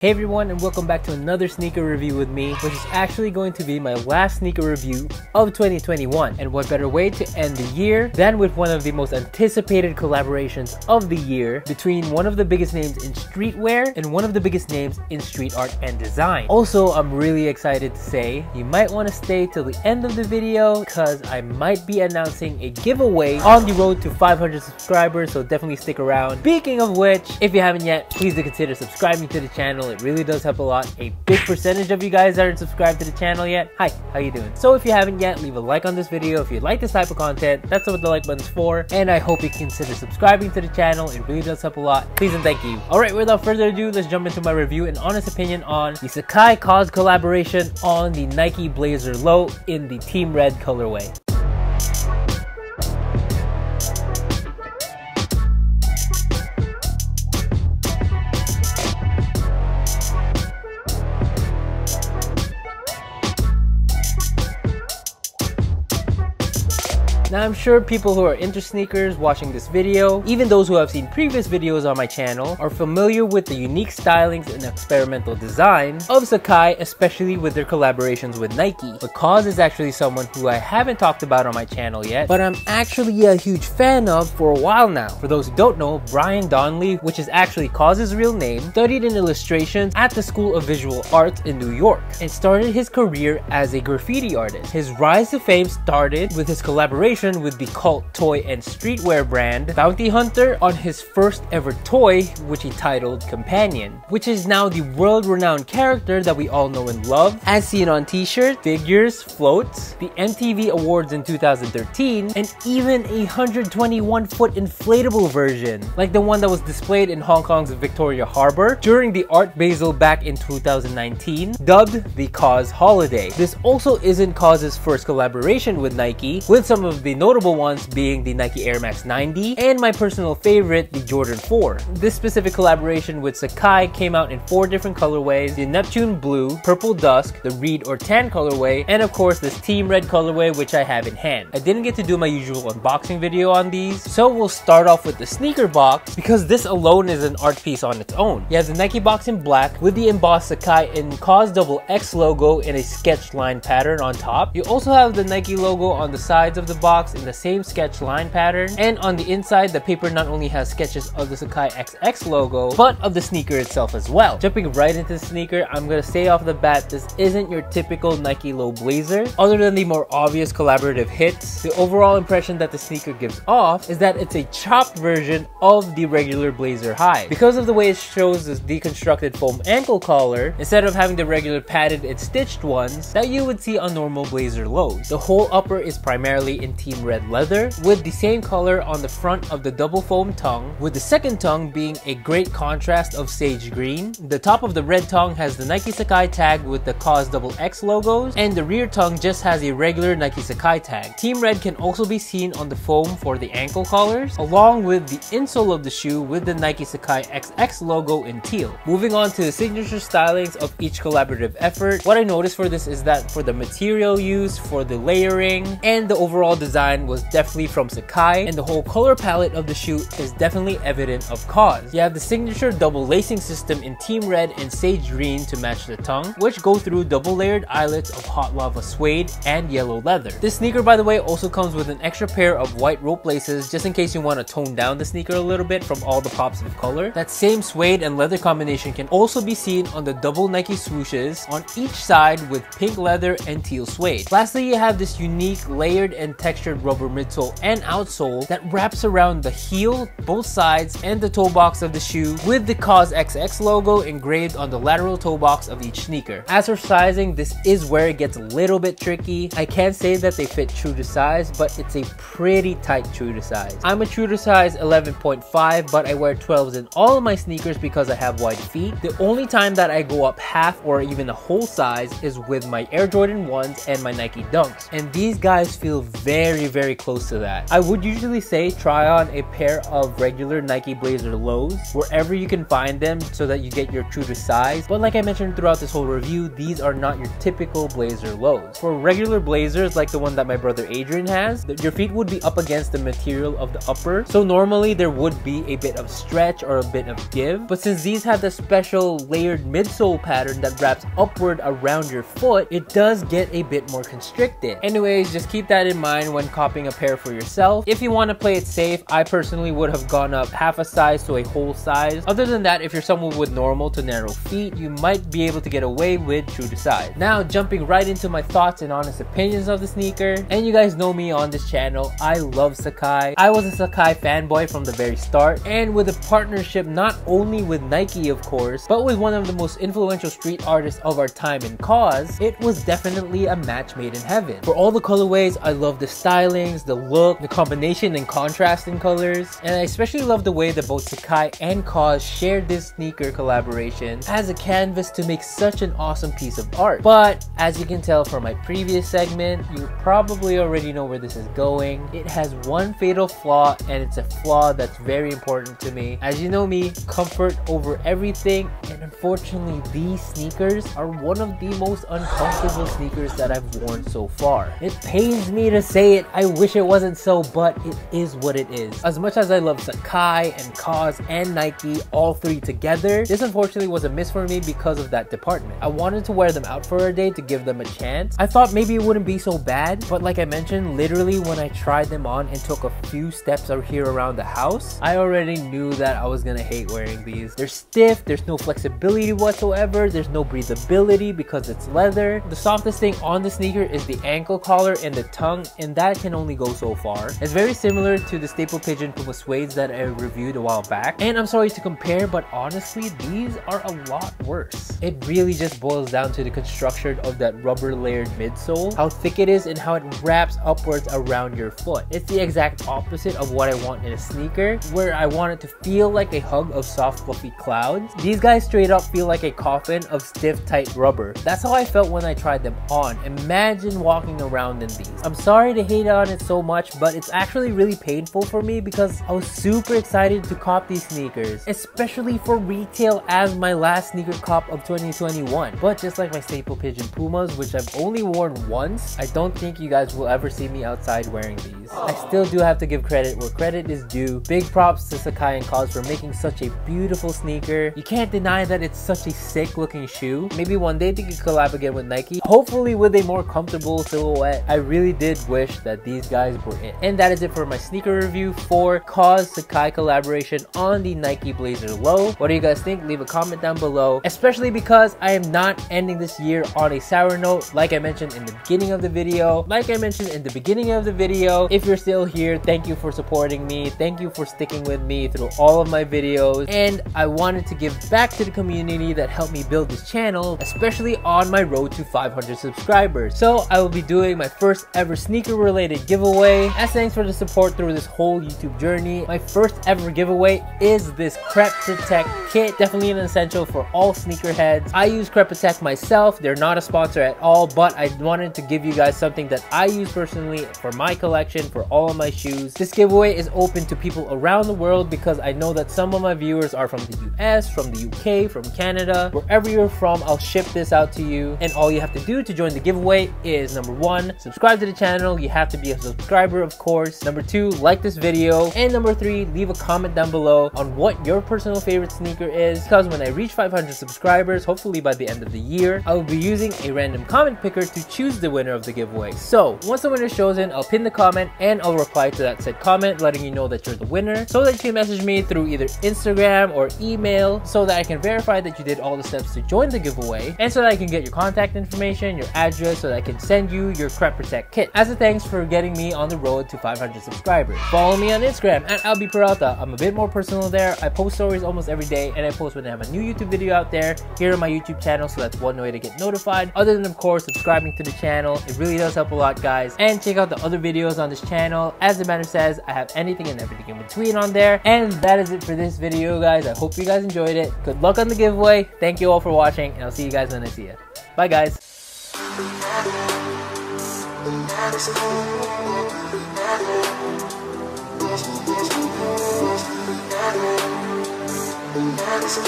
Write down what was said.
Hey everyone, and welcome back to another sneaker review with me, which is actually going to be my last sneaker review of 2021. And what better way to end the year than with one of the most anticipated collaborations of the year between one of the biggest names in streetwear and one of the biggest names in street art and design. Also, I'm really excited to say you might want to stay till the end of the video because I might be announcing a giveaway on the road to 500 subscribers, so definitely stick around. Speaking of which, if you haven't yet, please do consider subscribing to the channel. It really does help a lot. A big percentage of you guys aren't subscribed to the channel yet. Hi, how you doing? So if you haven't yet, leave a like on this video if you like this type of content. That's what the like button's for. And I hope you consider subscribing to the channel. It really does help a lot. Please and thank you. Alright, without further ado, let's jump into my review and honest opinion on the SACAI KAWS collaboration on the Nike BLAZER Low in the Team Red colorway. Now I'm sure people who are into sneakers watching this video, even those who have seen previous videos on my channel, are familiar with the unique stylings and experimental design of SACAI, especially with their collaborations with Nike. But KAWS is actually someone who I haven't talked about on my channel yet, but I'm actually a huge fan of for a while now. For those who don't know, Brian Donnelly, which is actually KAWS' real name, studied in illustrations at the School of Visual Arts in New York and started his career as a graffiti artist. His rise to fame started with his collaboration with the cult toy and streetwear brand Bounty Hunter on his first ever toy, which he titled Companion, which is now the world-renowned character that we all know and love, as seen on t-shirts, figures, floats, the MTV Awards in 2013, and even a 121-foot inflatable version, like the one that was displayed in Hong Kong's Victoria Harbour during the Art Basel back in 2019, dubbed the KAWS Holiday. This also isn't KAWS' first collaboration with Nike, with some of the notable ones being the Nike Air Max 90 and my personal favorite, the Jordan 4. This specific collaboration with SACAI came out in 4 different colorways: the Neptune Blue, Purple Dusk, the Reed or Tan colorway, and of course this Team Red colorway, which I have in hand. I didn't get to do my usual unboxing video on these, so we'll start off with the sneaker box because this alone is an art piece on its own. You have the Nike box in black with the embossed SACAI and KAWS XX logo in a sketch line pattern on top. You also have the Nike logo on the sides of the box in the same sketch line pattern, and on the inside the paper not only has sketches of the SACAI XX logo but of the sneaker itself as well. Jumping right into the sneaker, I'm gonna say off the bat this isn't your typical Nike Low Blazer. Other than the more obvious collaborative hits, the overall impression that the sneaker gives off is that it's a chopped version of the regular Blazer High. Because of the way it shows this deconstructed foam ankle collar instead of having the regular padded and stitched ones that you would see on normal Blazer Lows. The whole upper is primarily in Team Red leather with the same color on the front of the double foam tongue, with the second tongue being a great contrast of sage green. The top of the red tongue has the Nike SACAI tag with the KAWS XX logos, and the rear tongue just has a regular Nike SACAI tag. Team Red can also be seen on the foam for the ankle collars, along with the insole of the shoe with the Nike SACAI XX logo in teal. Moving on to the signature stylings of each collaborative effort, what I noticed for this is that for the material used, for the layering, and the overall design was definitely from SACAI, and the whole color palette of the shoe is definitely evident of KAWS. You have the signature double lacing system in Team Red and Sage Green to match the tongue, which go through double layered eyelets of hot lava suede and yellow leather. This sneaker, by the way, also comes with an extra pair of white rope laces just in case you want to tone down the sneaker a little bit from all the pops of color. That same suede and leather combination can also be seen on the double Nike swooshes on each side with pink leather and teal suede. Lastly, you have this unique layered and textured rubber midsole and outsole that wraps around the heel, both sides, and the toe box of the shoe with the KAWS XX logo engraved on the lateral toe box of each sneaker. As for sizing, this is where it gets a little bit tricky. I can't say that they fit true to size, but it's a pretty tight true to size. I'm a true to size 11.5, but I wear 12s in all of my sneakers because I have wide feet. The only time that I go up half or even a whole size is with my Air Jordan 1s and my Nike Dunks, and these guys feel very very close to that. I would usually say try on a pair of regular Nike Blazer lows wherever you can find them so that you get your true to size. But like I mentioned throughout this whole review, these are not your typical Blazer lows. For regular Blazers like the one that my brother Adrian has, your feet would be up against the material of the upper. So normally there would be a bit of stretch or a bit of give. But since these have the special layered midsole pattern that wraps upward around your foot, it does get a bit more constricted. Anyways, just keep that in mind when copying a pair for yourself. If you want to play it safe, I personally would have gone up half a size to a whole size. Other than that, if you're someone with normal to narrow feet, you might be able to get away with true to size. Now jumping right into my thoughts and honest opinions of the sneaker, and you guys know me on this channel, I love SACAI. I was a SACAI fanboy from the very start, and with a partnership not only with Nike of course, but with one of the most influential street artists of our time in KAWS, it was definitely a match made in heaven. For all the colorways, I love the stylings, the look, the combination and contrast in colors, and I especially love the way that both SACAI and KAWS shared this sneaker collaboration as a canvas to make such an awesome piece of art. But as you can tell from my previous segment, you probably already know where this is going. It has one fatal flaw, and it's a flaw that's very important to me. As you know me, comfort over everything, and unfortunately these sneakers are one of the most uncomfortable sneakers that I've worn so far. It pains me to say it, I wish it wasn't so, but it is what it is. As much as I love SACAI and KAWS and Nike, all three together, this unfortunately was a miss for me because of that department. I wanted to wear them out for a day to give them a chance. I thought maybe it wouldn't be so bad, but like I mentioned, literally when I tried them on and took a few steps out here around the house, I already knew that I was gonna hate wearing these. They're stiff, there's no flexibility whatsoever, there's no breathability because it's leather. The softest thing on the sneaker is the ankle collar and the tongue, and that can only go so far. It's very similar to the Staple Pigeon Puma suedes that I reviewed a while back, and I'm sorry to compare, but honestly these are a lot worse. It really just boils down to the construction of that rubber layered midsole, how thick it is and how it wraps upwards around your foot. It's the exact opposite of what I want in a sneaker, where I want it to feel like a hug of soft fluffy clouds. These guys straight up feel like a coffin of stiff tight rubber. That's how I felt when I tried them on. Imagine walking around in these. I'm sorry to hate on it so much, but it's actually really painful for me because I was super excited to cop these sneakers, especially for retail as my last sneaker cop of 2021. But just like my Staple Pigeon Pumas, which I've only worn once, I don't think you guys will ever see me outside wearing these. I still do have to give credit where credit is due. Big props to SACAI and KAWS for making such a beautiful sneaker. You can't deny that it's such a sick looking shoe. Maybe one day they could collab again with Nike, hopefully with a more comfortable silhouette. I really did wish that these guys were in. And that is it for my sneaker review for KAWS SACAI collaboration on the Nike Blazer Low. What do you guys think? Leave a comment down below, especially because I am not ending this year on a sour note. Like I mentioned in the beginning of the video, if you're still here, thank you for supporting me. Thank you for sticking with me through all of my videos, and I wanted to give back to the community that helped me build this channel, especially on my road to 500 subscribers. So I will be doing my first ever sneaker related giveaway. As thanks for the support through this whole YouTube journey, my first ever giveaway is this Crep Protect kit. Definitely an essential for all sneakerheads. I use Crep Protect myself. They're not a sponsor at all, but I wanted to give you guys something that I use personally for my collection, for all of my shoes. This giveaway is open to people around the world because I know that some of my viewers are from the US, from the UK, from Canada. Wherever you're from, I'll ship this out to you, and all you have to do to join the giveaway is number 1, subscribe to the channel. You have to be a subscriber, of course. Number 2, like this video, and number 3, leave a comment down below on what your personal favorite sneaker is, because when I reach 500 subscribers, hopefully by the end of the year, I will be using a random comment picker to choose the winner of the giveaway. So once the winner is chosen, I'll pin the comment and I'll reply to that said comment letting you know that you're the winner, so that you can message me through either Instagram or email so that I can verify that you did all the steps to join the giveaway, and so that I can get your contact information, your address, so that I can send you your Crep Protect kit as a thanks for getting me on the road to 500 subscribers. Follow me on Instagram at @AlbiPeralta. I'm a bit more personal there. I post stories almost every day, and I post when I have a new YouTube video out there here on my YouTube channel, so that's one way to get notified, other than of course subscribing to the channel. It really does help a lot, guys. And check out the other videos on this channel. As the banner says, I have anything and everything in between on there. And that is it for this video, guys. I hope you guys enjoyed it. Good luck on the giveaway. Thank you all for watching, and I'll see you guys when I see you. Bye, guys. That's